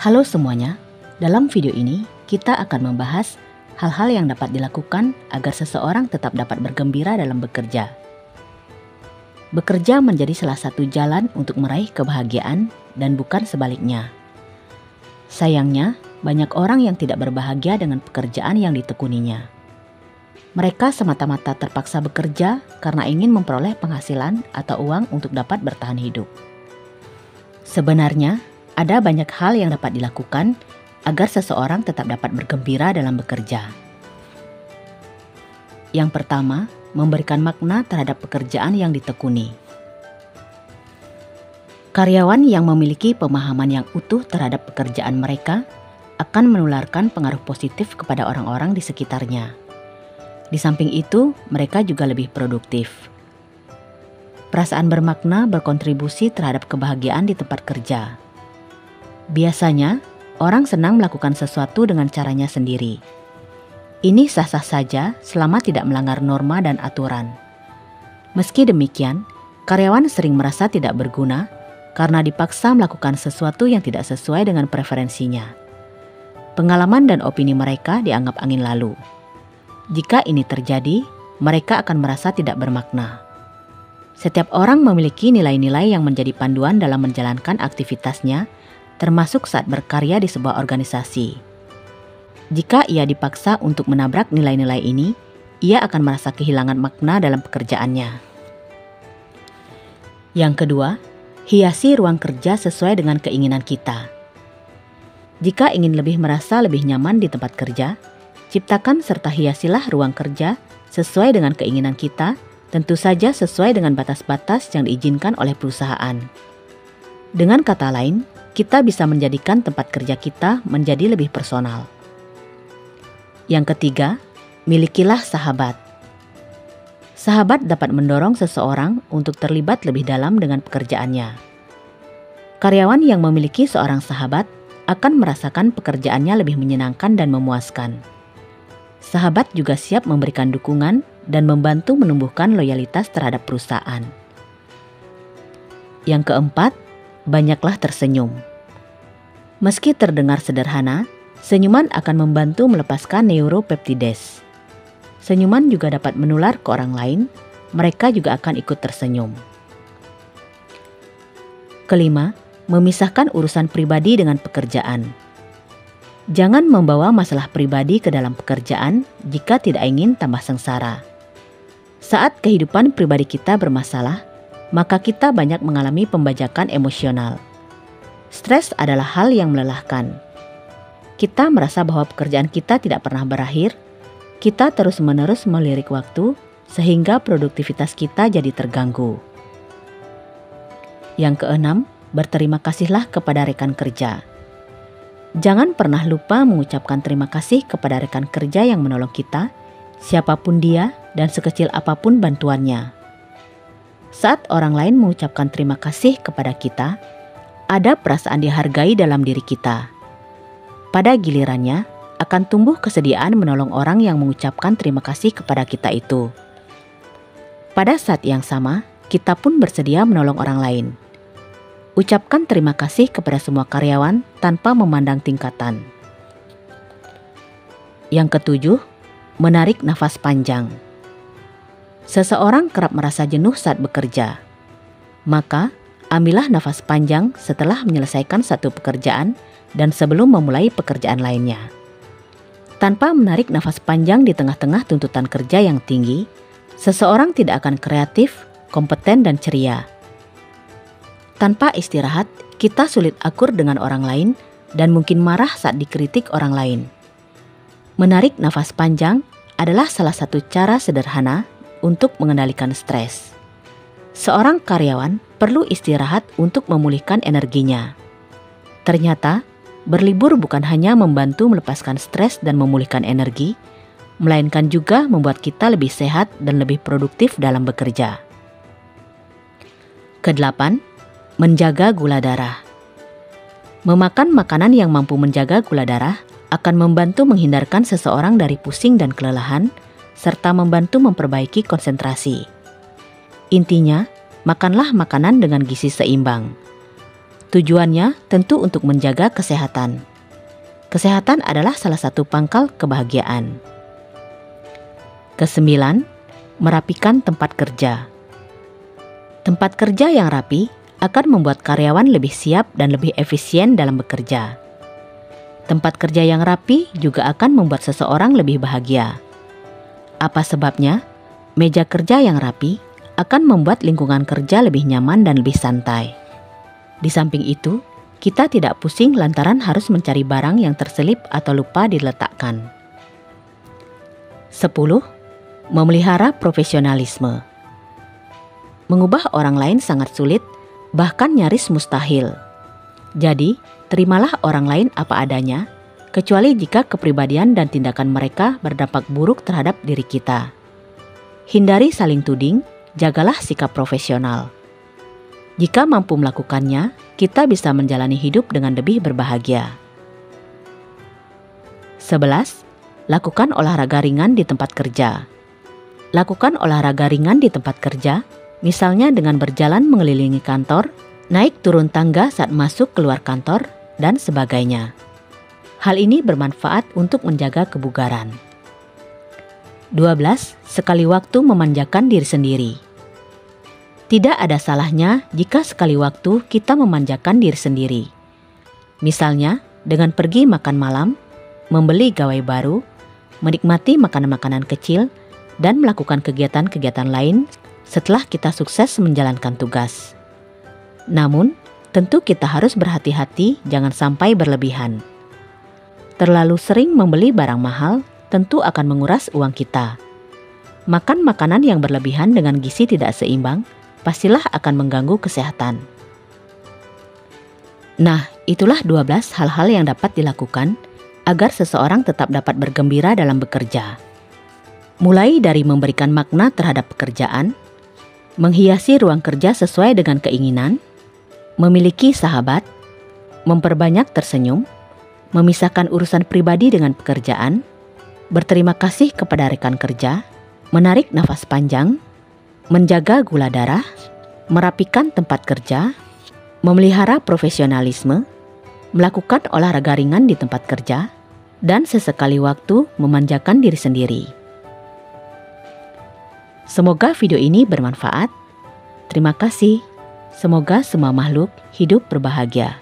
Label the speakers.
Speaker 1: Halo semuanya, dalam video ini kita akan membahas hal-hal yang dapat dilakukan agar seseorang tetap dapat bergembira dalam bekerja. Bekerja menjadi salah satu jalan untuk meraih kebahagiaan dan bukan sebaliknya. Sayangnya, banyak orang yang tidak berbahagia dengan pekerjaan yang ditekuninya. Mereka semata-mata terpaksa bekerja karena ingin memperoleh penghasilan atau uang untuk dapat bertahan hidup. Sebenarnya, ada banyak hal yang dapat dilakukan agar seseorang tetap dapat bergembira dalam bekerja. Yang pertama, memberikan makna terhadap pekerjaan yang ditekuni. Karyawan yang memiliki pemahaman yang utuh terhadap pekerjaan mereka akan menularkan pengaruh positif kepada orang-orang di sekitarnya. Di samping itu, mereka juga lebih produktif. Perasaan bermakna berkontribusi terhadap kebahagiaan di tempat kerja. Biasanya, orang senang melakukan sesuatu dengan caranya sendiri. Ini sah-sah saja selama tidak melanggar norma dan aturan. Meski demikian, karyawan sering merasa tidak berguna karena dipaksa melakukan sesuatu yang tidak sesuai dengan preferensinya. Pengalaman dan opini mereka dianggap angin lalu. Jika ini terjadi, mereka akan merasa tidak bermakna. Setiap orang memiliki nilai-nilai yang menjadi panduan dalam menjalankan aktivitasnya, termasuk saat berkarya di sebuah organisasi. Jika ia dipaksa untuk menabrak nilai-nilai ini, ia akan merasa kehilangan makna dalam pekerjaannya. Yang kedua, hiasi ruang kerja sesuai dengan keinginan kita. Jika ingin merasa lebih nyaman di tempat kerja, ciptakan serta hiasilah ruang kerja sesuai dengan keinginan kita, tentu saja sesuai dengan batas-batas yang diizinkan oleh perusahaan. Dengan kata lain, kita bisa menjadikan tempat kerja kita menjadi lebih personal. Yang ketiga, milikilah sahabat. Sahabat dapat mendorong seseorang untuk terlibat lebih dalam dengan pekerjaannya. Karyawan yang memiliki seorang sahabat akan merasakan pekerjaannya lebih menyenangkan dan memuaskan. Sahabat juga siap memberikan dukungan dan membantu menumbuhkan loyalitas terhadap perusahaan. Yang keempat, banyaklah tersenyum. Meski terdengar sederhana, senyuman akan membantu melepaskan neuropeptides. Senyuman juga dapat menular ke orang lain, mereka juga akan ikut tersenyum. Kelima, memisahkan urusan pribadi dengan pekerjaan. Jangan membawa masalah pribadi ke dalam pekerjaan jika tidak ingin tambah sengsara. Saat kehidupan pribadi kita bermasalah, maka kita banyak mengalami pembajakan emosional. Stres adalah hal yang melelahkan. Kita merasa bahwa pekerjaan kita tidak pernah berakhir, kita terus-menerus melirik waktu sehingga produktivitas kita jadi terganggu. Yang keenam, berterima kasihlah kepada rekan kerja. Jangan pernah lupa mengucapkan terima kasih kepada rekan kerja yang menolong kita, siapapun dia dan sekecil apapun bantuannya. Saat orang lain mengucapkan terima kasih kepada kita, ada perasaan dihargai dalam diri kita. Pada gilirannya, akan tumbuh kesediaan menolong orang yang mengucapkan terima kasih kepada kita itu. Pada saat yang sama, kita pun bersedia menolong orang lain. Ucapkan terima kasih kepada semua karyawan tanpa memandang tingkatan. Yang ketujuh, menarik nafas panjang. Seseorang kerap merasa jenuh saat bekerja. Maka, ambillah nafas panjang setelah menyelesaikan satu pekerjaan dan sebelum memulai pekerjaan lainnya. Tanpa menarik nafas panjang di tengah-tengah tuntutan kerja yang tinggi, seseorang tidak akan kreatif, kompeten, dan ceria. Tanpa istirahat, kita sulit akur dengan orang lain dan mungkin marah saat dikritik orang lain. Menarik nafas panjang adalah salah satu cara sederhana untuk mengendalikan stres. Seorang karyawan perlu istirahat untuk memulihkan energinya. Ternyata, berlibur bukan hanya membantu melepaskan stres dan memulihkan energi, melainkan juga membuat kita lebih sehat dan lebih produktif dalam bekerja. Kedelapan, menjaga gula darah. Memakan makanan yang mampu menjaga gula darah akan membantu menghindarkan seseorang dari pusing dan kelelahan, serta membantu memperbaiki konsentrasi. Intinya, makanlah makanan dengan gizi seimbang. Tujuannya tentu untuk menjaga kesehatan. Kesehatan adalah salah satu pangkal kebahagiaan. Kesembilan, merapikan tempat kerja. Tempat kerja yang rapi akan membuat karyawan lebih siap dan lebih efisien dalam bekerja. Tempat kerja yang rapi juga akan membuat seseorang lebih bahagia. Apa sebabnya? Meja kerja yang rapi akan membuat lingkungan kerja lebih nyaman dan lebih santai. Di samping itu, kita tidak pusing lantaran harus mencari barang yang terselip atau lupa diletakkan. 10. Memelihara profesionalisme. Mengubah orang lain sangat sulit, bahkan nyaris mustahil. Jadi, terimalah orang lain apa adanya, kecuali jika kepribadian dan tindakan mereka berdampak buruk terhadap diri kita. Hindari saling tuding, jagalah sikap profesional. Jika mampu melakukannya, kita bisa menjalani hidup dengan lebih berbahagia. 11. Lakukan olahraga ringan di tempat kerja. Lakukan olahraga ringan di tempat kerja, misalnya dengan berjalan mengelilingi kantor, naik turun tangga saat masuk keluar kantor, dan sebagainya. Hal ini bermanfaat untuk menjaga kebugaran. 12. Sekali waktu memanjakan diri sendiri. Tidak ada salahnya jika sekali waktu kita memanjakan diri sendiri. Misalnya, dengan pergi makan malam, membeli gawai baru, menikmati makanan-makanan kecil, dan melakukan kegiatan-kegiatan lain setelah kita sukses menjalankan tugas. Namun, tentu kita harus berhati-hati jangan sampai berlebihan. Terlalu sering membeli barang mahal tentu akan menguras uang kita. Makan makanan yang berlebihan dengan gizi tidak seimbang pastilah akan mengganggu kesehatan. Nah, itulah 12 hal-hal yang dapat dilakukan agar seseorang tetap dapat bergembira dalam bekerja. Mulai dari memberikan makna terhadap pekerjaan, menghiasi ruang kerja sesuai dengan keinginan, memiliki sahabat, memperbanyak tersenyum, memisahkan urusan pribadi dengan pekerjaan, berterima kasih kepada rekan kerja, menarik nafas panjang, menjaga gula darah, merapikan tempat kerja, memelihara profesionalisme, melakukan olahraga ringan di tempat kerja, dan sesekali waktu memanjakan diri sendiri. Semoga video ini bermanfaat. Terima kasih. Semoga semua makhluk hidup berbahagia.